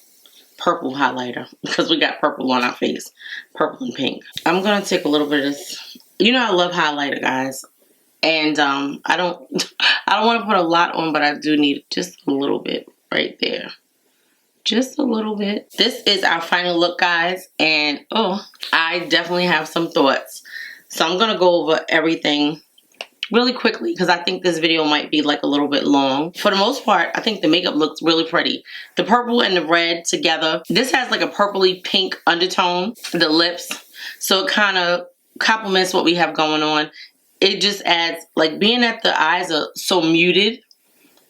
purple highlighter because we got purple on our face. Purple and pink. I'm gonna take a little bit of this. You know I love highlighter, guys. And I don't want to put a lot on, but I do need just a little bit right there. Just a little bit. This is our final look, guys, and oh, I definitely have some thoughts. So I'm gonna go over everything really quickly because I think this video might be like a little bit long. For the most part, I think the makeup looks really pretty. The purple and the red together. This has like a purpley pink undertone, the lips, so it kind of complements what we have going on. It just adds, like, being that the eyes are so muted,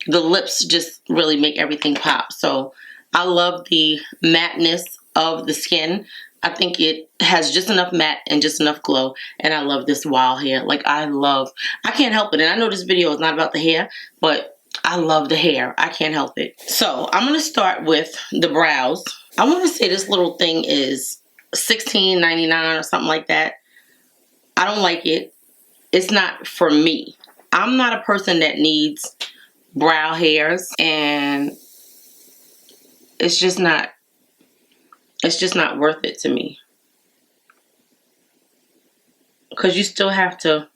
the lips just really make everything pop. So I love the matteness of the skin. I think it has just enough matte and just enough glow. And I love this wild hair. Like, I can't help it. And I know this video is not about the hair, but I love the hair. I can't help it. So I'm going to start with the brows. I want to say this little thing is $16.99 or something like that. I don't like it. It's not for me. I'm not a person that needs brow hairs, and it's just not worth it to me. Because you still have to,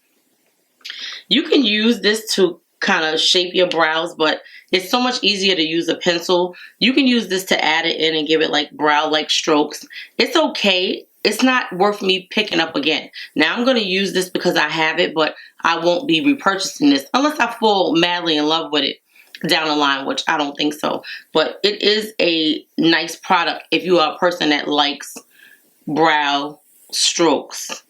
you can use this to kind of shape your brows, but it's so much easier to use a pencil. You can use this to add it in and give it like brow-like strokes. It's okay. It's not worth me picking up again. Now I'm going to use this because I have it, but I won't be repurchasing this unless I fall madly in love with it down the line, which I don't think so. But it is a nice product if you are a person that likes brow strokes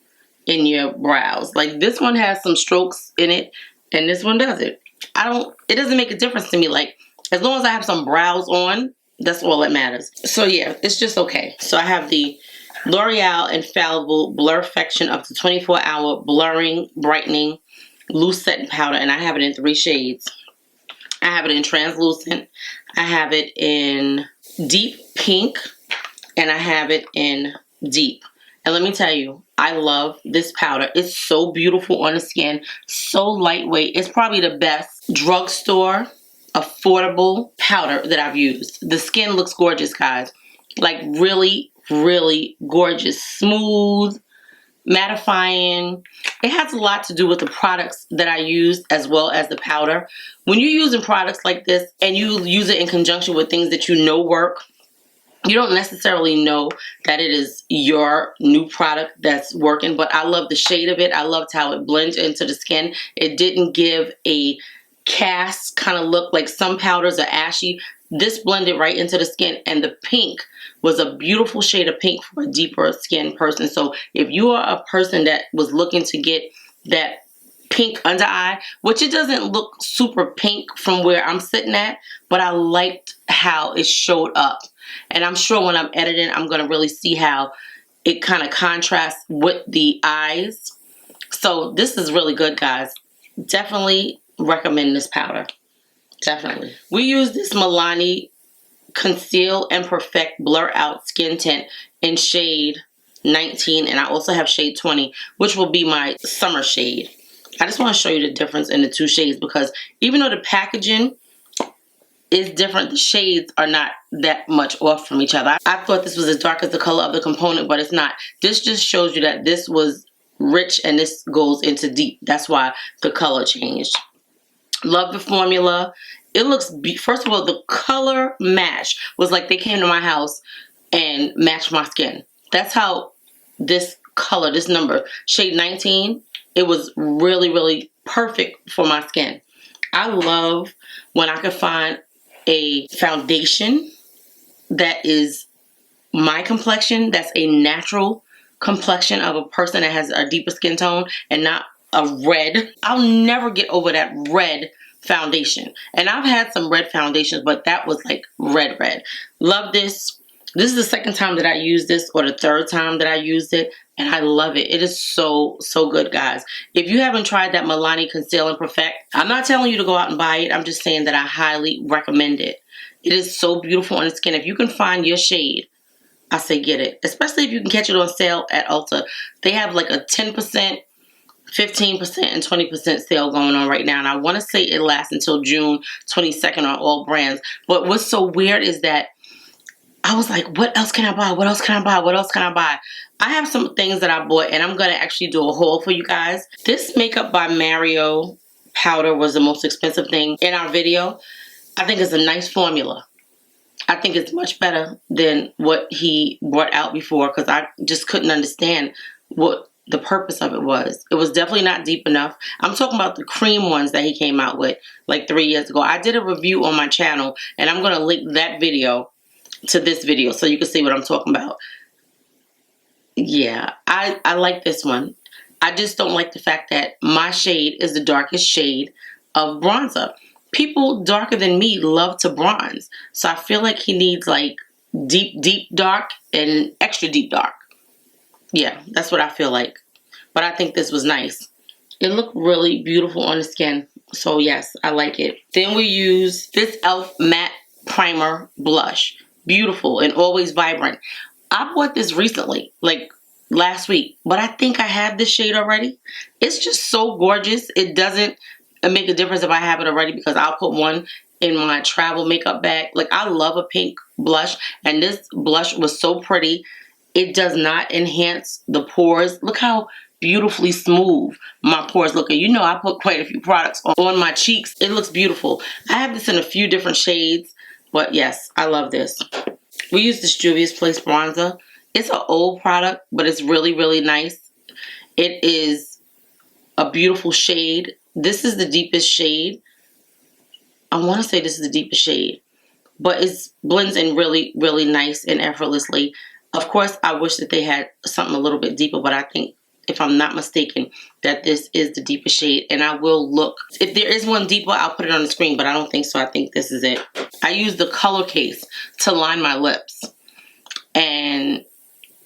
in your brows. Like this one has some strokes in it and this one doesn't. It doesn't make a difference to me. Like as long as I have some brows on, that's all that matters. So yeah, it's just okay. So I have the L'Oreal Infallible Blurfection up to 24-hour blurring, brightening, loose setting powder, and I have it in 3 shades. I have it in translucent, I have it in deep pink, and I have it in deep. And let me tell you, I love this powder. It's so beautiful on the skin, so lightweight. It's probably the best drugstore affordable powder that I've used. The skin looks gorgeous, guys. Like really, really gorgeous. Smooth, mattifying. It has a lot to do with the products that I use as well as the powder. When you're using products like this and you use it in conjunction with things that you know work, you don't necessarily know that it is your new product that's working, but I love the shade of it. I loved how it blends into the skin. It didn't give a cast kind of look like some powders are ashy. This blended right into the skin, and the pink was a beautiful shade of pink for a deeper skin person. So if you are a person that was looking to get that pink under eye, which it doesn't look super pink from where I'm sitting at, but I liked how it showed up. And I'm sure when I'm editing, I'm going to really see how it kind of contrasts with the eyes. So this is really good, guys. Definitely recommend this powder. Definitely. We use this Milani Conceal and Perfect Blur Out Skin Tint in shade 19. And I also have shade 20, which will be my summer shade. I just want to show you the difference in the 2 shades because even though the packaging is different, the shades are not that much off from each other. I thought this was as dark as the color of the component, but it's not. This just shows you that this was rich and this goes into deep. That's why the color changed. Love the formula. It looks, first of all, the color match was like they came to my house and matched my skin. That's how this color, this number, shade 19, it was really, really perfect for my skin. I love when I can find a foundation that is my complexion, that's a natural complexion of a person that has a deeper skin tone and not a red. I'll never get over that red foundation. And I've had some red foundations, but that was like red. Love this. This is the 2nd time that I used this, or the 3rd time that I used it, and I love it. It is so, so good, guys. If you haven't tried that Milani Conceal and Perfect, I'm not telling you to go out and buy it. I'm just saying that I highly recommend it. It is so beautiful on the skin. If you can find your shade, I say get it. Especially if you can catch it on sale at Ulta. They have like a 10%, 15%, and 20% sale going on right now. And I want to say it lasts until June 22nd on all brands. But what's so weird is that I was like, what else can I buy? What else can I buy? What else can I buy? I have some things that I bought, and I'm going to actually do a haul for you guys. This Makeup by Mario powder was the most expensive thing in our video. I think it's a nice formula. I think it's much better than what he brought out before because I just couldn't understand what the purpose of it was. It was definitely not deep enough. I'm talking about the cream ones that he came out with like 3 years ago. I did a review on my channel, and I'm going to link that video to this video so you can see what I'm talking about. Yeah, I like this one. I just don't like the fact that my shade is the darkest shade of bronzer. People darker than me love to bronze. So I feel like he needs like deep, deep dark and extra deep dark. Yeah, that's what I feel like. But I think this was nice. It looked really beautiful on the skin. So yes, I like it. Then we use this e.l.f. Matte Primer Blush. Beautiful and always vibrant. I bought this recently, like last week, but I think I have this shade already. It's just so gorgeous. It doesn't make a difference if I have it already because I'll put one in my travel makeup bag. Like I love a pink blush, and this blush was so pretty. It does not enhance the pores. Look how beautifully smooth my pores look. And you know I put quite a few products on my cheeks. It looks beautiful. I have this in a few different shades, but yes, I love this. We use this Juvia's Place bronzer. It's an old product, but it's really, really nice. It is a beautiful shade. This is the deepest shade. I want to say this is the deepest shade, but it blends in really, really nice and effortlessly. Of course, I wish that they had something a little bit deeper, but I think, if I'm not mistaken, that this is the deepest shade. And I will look. If there is one deeper, I'll put it on the screen, but I don't think so. I think this is it. I use the color case to line my lips. And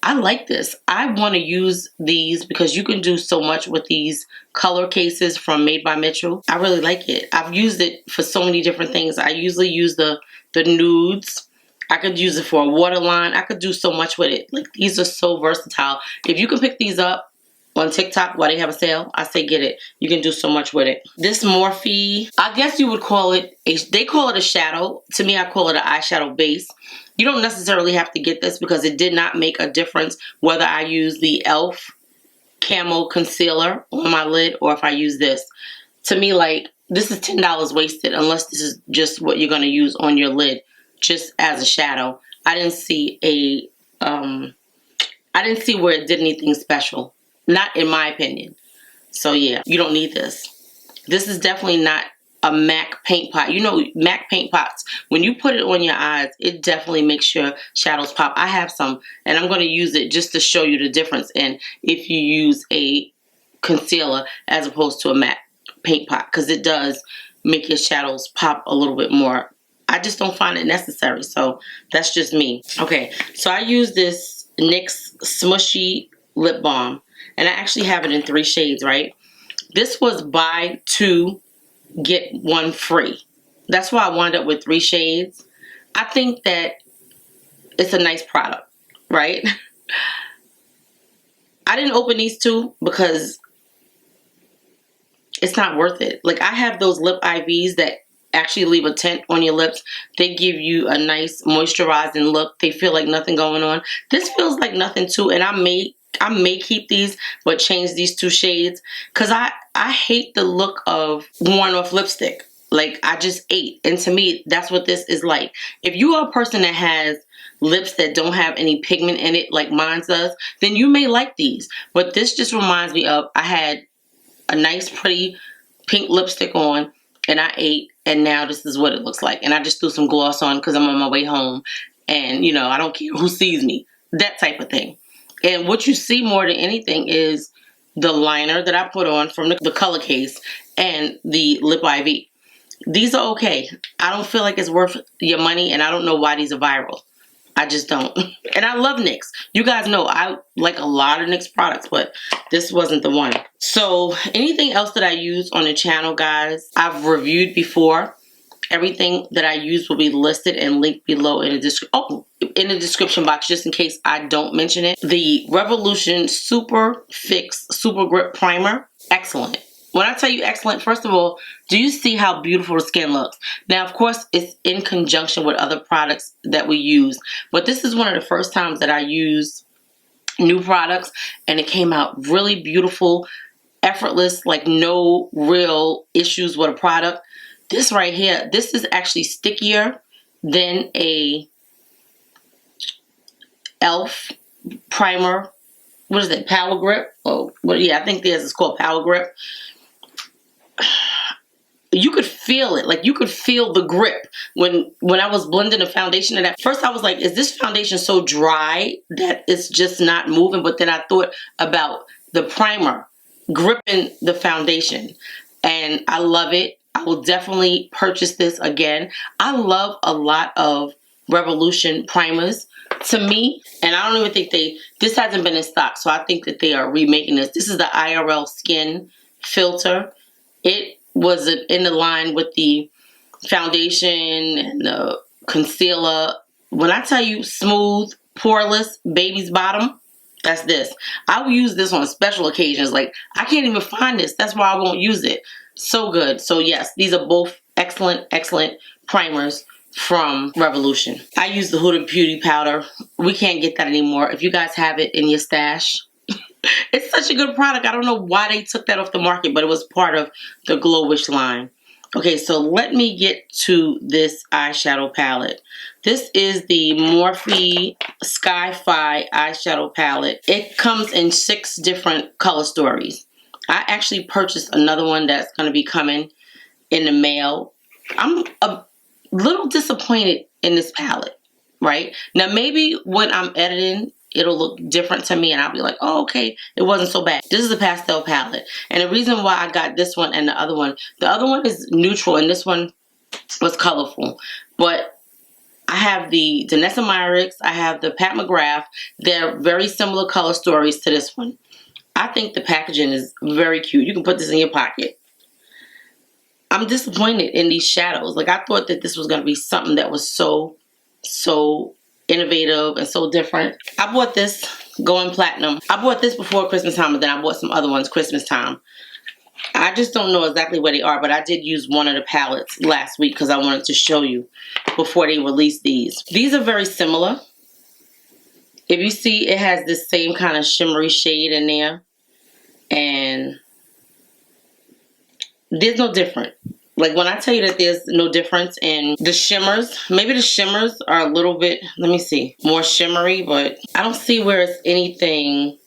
I like this. I want to use these because you can do so much with these color cases from Made by Mitchell. I really like it. I've used it for so many different things. I usually use the nudes. I could use it for a waterline. I could do so much with it. Like, these are so versatile. If you can pick these up on TikTok while they have a sale, I say get it. You can do so much with it. This Morphe, I guess you would call it, they call it a shadow. To me, I call it an eyeshadow base. You don't necessarily have to get this because it did not make a difference whether I use the e.l.f. Camo Concealer on my lid or if I use this. To me, like, this is $10 wasted unless this is just what you're going to use on your lid just as a shadow. I didn't see where it did anything special. Not in my opinion. So yeah, you don't need this. This is definitely not a MAC paint pot. You know, MAC paint pots, when you put it on your eyes, it definitely makes your shadows pop. I have some, and I'm going to use it just to show you the difference in if you use a concealer as opposed to a MAC paint pot, because it does make your shadows pop a little bit more. I just don't find it necessary, so that's just me. Okay, so I use this NYX Smushy Lip Balm, and I actually have it in 3 shades, right? This was buy 2, get 1 free. That's why I wound up with 3 shades. I think that it's a nice product, right? I didn't open these 2 because it's not worth it. Like, I have those lip IVs that actually leave a tint on your lips. They give you a nice moisturizing look. They feel like nothing going on. This feels like nothing too, and I may keep these but change these 2 shades because I hate the look of worn off lipstick. Like, I just ate. And to me, that's what this is like. If you are a person that has lips that don't have any pigment in it like mine does, then you may like these. But this just reminds me of, I had a nice pretty pink lipstick on and I ate, and now this is what it looks like. And I just threw some gloss on because I'm on my way home, and you know, I don't care who sees me. That type of thing. And what you see more than anything is the liner that I put on from the color case and the lip IV. These are okay. I don't feel like it's worth your money, and I don't know why these are viral. I just don't. And I love NYX. You guys know I like a lot of NYX products, but this wasn't the one. So anything else that I use on the channel, guys, I've reviewed before. Everything that I use will be listed and linked below in the description box, just in case I don't mention it. The Revolution Super Fix Super Grip Primer, excellent. When I tell you excellent, first of all, do you see how beautiful the skin looks? Now, of course, it's in conjunction with other products that we use, but this is one of the first times that I use new products, and it came out really beautiful, effortless, like no real issues with a product. This right here, this is actually stickier than a e.l.f. primer. What is it? Power Grip? Oh, well, yeah, I think this is called Power Grip. You could feel it. Like, you could feel the grip when I was blending the foundation. And at first I was like, is this foundation so dry that it's just not moving? But then I thought about the primer gripping the foundation, and I love it. I will definitely purchase this again. I love a lot of Revolution primers. To me, and I don't even think this hasn't been in stock, so I think that they are remaking this. This is the IRL Skin Filter. It was in the line with the foundation and the concealer. When I tell you smooth, poreless, baby's bottom, that's this. I will use this on special occasions. Like, I can't even find this. That's why I won't use it. So good. So yes, these are both excellent, excellent primers from Revolution. I use the Huda Beauty powder. We can't get that anymore. If you guys have it in your stash, it's such a good product. I don't know why they took that off the market, but it was part of the Glowish line. Okay, so let me get to this eyeshadow palette. This is the Morphe Sky-Fi eyeshadow palette. It comes in 6 different color stories. I actually purchased another one that's going to be coming in the mail I'm a little disappointed in this palette, right? Now, maybe when I'm editing, it'll look different to me and I'll be like, oh, okay, it wasn't so bad. This is a pastel palette. And the reason why I got this one and the other one is neutral and this one was colorful. But I have the NYX, I have the Pat McGrath. They're very similar color stories to this one. I think the packaging is very cute. You can put this in your pocket. I'm disappointed in these shadows. Like, I thought that this was going to be something that was so innovative and so different. I bought this going platinum. I bought this before Christmas time, and then I bought some other ones Christmas time. I just don't know exactly where they are, but I did use one of the palettes last week because I wanted to show you before they release these. These are very similar. If you see, it has this same kind of shimmery shade in there. And there's no difference. Like, when I tell you that there's no difference in the shimmers, maybe the shimmers are a little bit, let me see, more shimmery, but I don't see where it's anything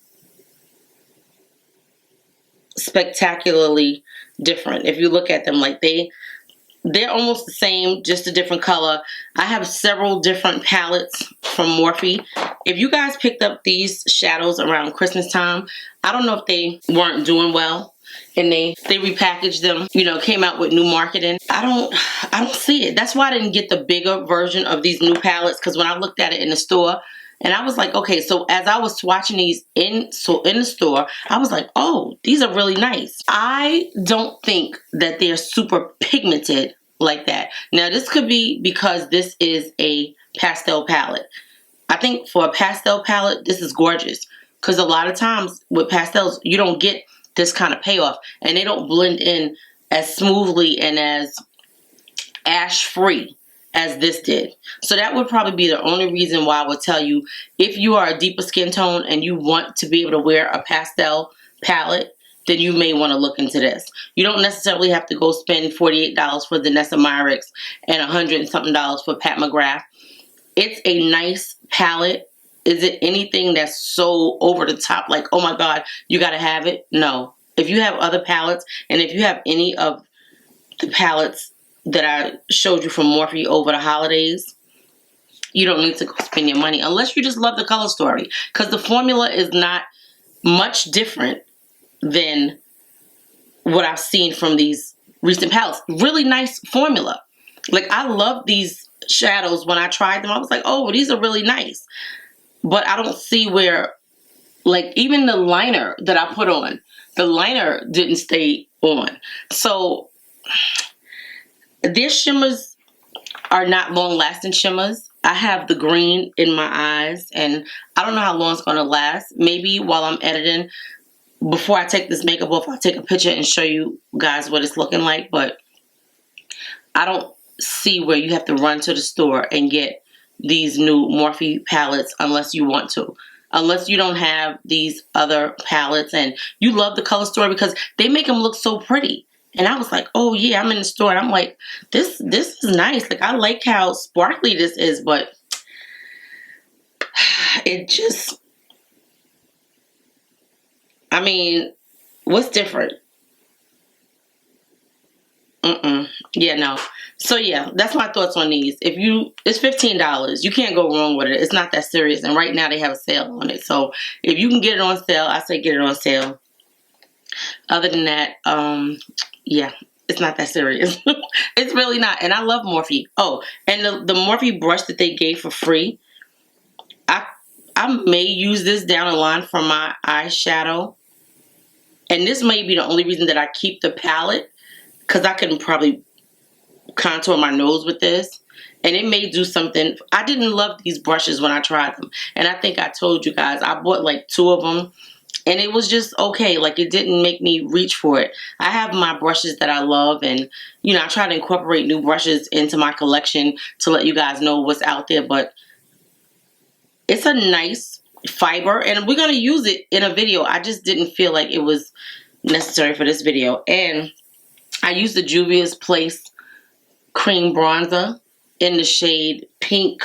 spectacularly different. If you look at them, like they're almost the same, just a different color. I have several different palettes from Morphe. If you guys picked up these shadows around Christmas time, I don't know if they weren't doing well and they repackaged them, you know, came out with new marketing. I don't see it. That's why I didn't get the bigger version of these new palettes, because when I looked at it in the store, and I was like, okay, so as I was swatching these in the store, I was like, oh, these are really nice. I don't think that they're super pigmented like that. Now, this could be because this is a pastel palette. I think for a pastel palette, this is gorgeous, because a lot of times with pastels, you don't get this kind of payoff, and they don't blend in as smoothly and as ash-free as this did. So that would probably be the only reason why I would tell you, if you are a deeper skin tone and you want to be able to wear a pastel palette, then you may want to look into this. You don't necessarily have to go spend $48 for the NYX and $100 and something for Pat McGrath. It's a nice palette. Is it anything that's so over the top, like, oh my God, you gotta have it? No. If you have other palettes, and if you have any of the palettes that I showed you from Morphe over the holidays, you don't need to go spend your money unless you just love the color story, because the formula is not much different than what I've seen from these recent palettes. Really nice formula. Like, I love these shadows. When I tried them, I was like, oh, these are really nice. But I don't see where, like, even the liner that I put on, the liner didn't stay on. So their shimmers are not long-lasting shimmers. I have the green in my eyes, and I don't know how long it's going to last. Maybe while I'm editing, before I take this makeup off, I'll take a picture and show you guys what it's looking like. But I don't see where you have to run to the store and get these new Morphe palettes unless you want to. Unless you don't have these other palettes and you love the color story, because they make them look so pretty. And I was like, oh yeah, I'm in the store and I'm like, this is nice. Like, I like how sparkly this is, but it just, I mean, what's different? Yeah, no. So yeah, that's my thoughts on these. It's $15. You can't go wrong with it. It's not that serious. And right now they have a sale on it. So if you can get it on sale, I say get it on sale. Other than that, yeah, it's not that serious. It's really not. And I love Morphe. Oh, and the Morphe brush that they gave for free, I may use this down the line for my eyeshadow. And this may be the only reason that I keep the palette, because I can probably contour my nose with this. And it may do something. I didn't love these brushes when I tried them. And I think I told you guys, I bought like 2 of them. And it was just okay. Like, it didn't make me reach for it. I have my brushes that I love. And, you know, I try to incorporate new brushes into my collection to let you guys know what's out there. But it's a nice fiber. And we're going to use it in a video. I just didn't feel like it was necessary for this video. And I used the Juvia's Place cream bronzer in the shade Pink.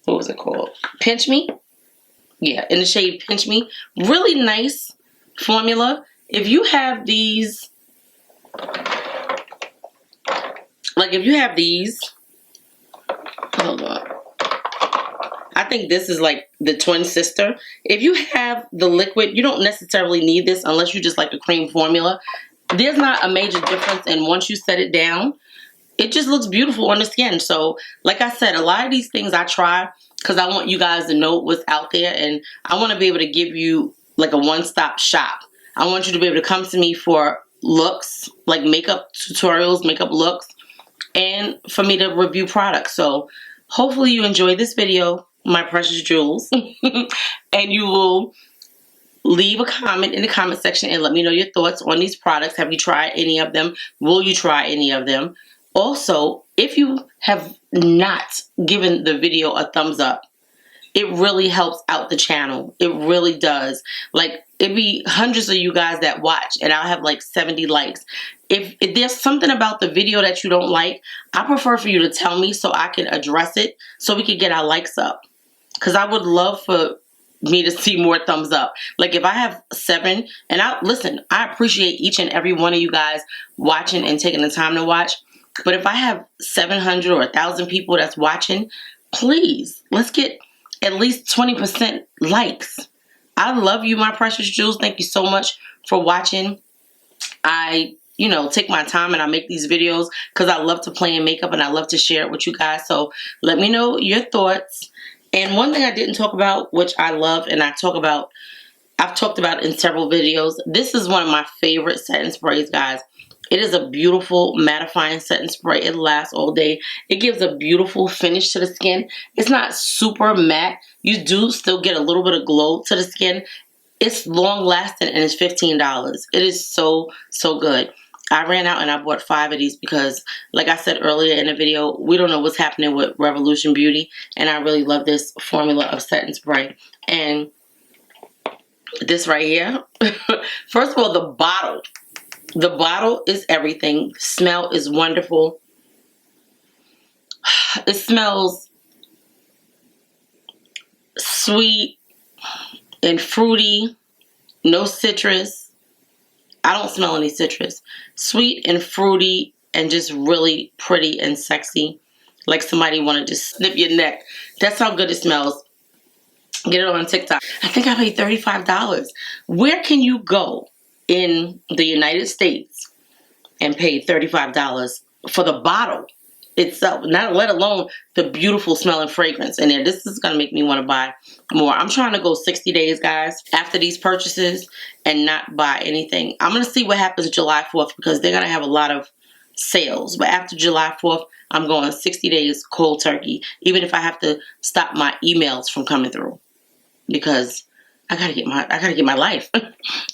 What was it called? Pinch Me? Yeah, in the shade Pinch Me. Really nice formula. If you have these, like Like if you have these, hold on. I think this is like the twin sister. If you have the liquid, you don't necessarily need this unless you just like the cream formula. There's not a major difference, and once you set it down, it just looks beautiful on the skin. So like I said, a lot of these things I try because I want you guys to know what's out there, and I want to be able to give you like a one-stop shop. I want you to be able to come to me for looks, like makeup tutorials, makeup looks, and for me to review products. So hopefully you enjoyed this video, my precious jewels, and you will leave a comment in the comment section and let me know your thoughts on these products. Have you tried any of them? Will you try any of them? Also, if you have not given the video a thumbs up, it really helps out the channel. It really does. Like, it'd be hundreds of you guys that watch, and I'll have like 70 likes. If there's something about the video that you don't like, I prefer for you to tell me so I can address it, so we can get our likes up. Because I would love for me to see more thumbs up. Like if I have 7, and listen, I appreciate each and every one of you guys watching and taking the time to watch. But if I have 700 or 1,000 people that's watching, please, let's get at least 20% likes. I love you, my precious jewels. Thank you so much for watching. I, take my time and I make these videos because I love to play in makeup and I love to share it with you guys. So let me know your thoughts. And one thing I didn't talk about, which I love and I've talked about in several videos, this is one of my favorite setting sprays, guys. It is a beautiful mattifying setting spray. It lasts all day. It gives a beautiful finish to the skin. It's not super matte. You do still get a little bit of glow to the skin. It's long lasting and it's $15. It is so, so good. I ran out and I bought 5 of these because, like I said earlier in the video, we don't know what's happening with Revolution Beauty. And I really love this formula of setting spray. And this right here, first of all, the bottle. The bottle is everything. The smell is wonderful. It smells sweet and fruity. No citrus. I don't smell any citrus. Sweet and fruity and just really pretty and sexy. Like somebody want to just snip your neck. That's how good it smells. Get it on TikTok. I think I paid $35. Where can you go in the United States and pay $35 for the bottle itself, not let alone the beautiful smelling fragrance in there? This is gonna make me want to buy more. I'm trying to go 60 days, guys, after these purchases and not buy anything. I'm gonna see what happens July 4th because they're gonna have a lot of sales. But after July 4th, I'm going 60 days cold turkey, even if I have to stop my emails from coming through, because I gotta get my life.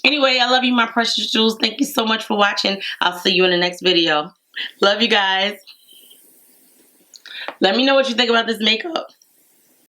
Anyway, I love you, my precious jewels. Thank you so much for watching. I'll see you in the next video. Love you guys. Let me know what you think about this makeup.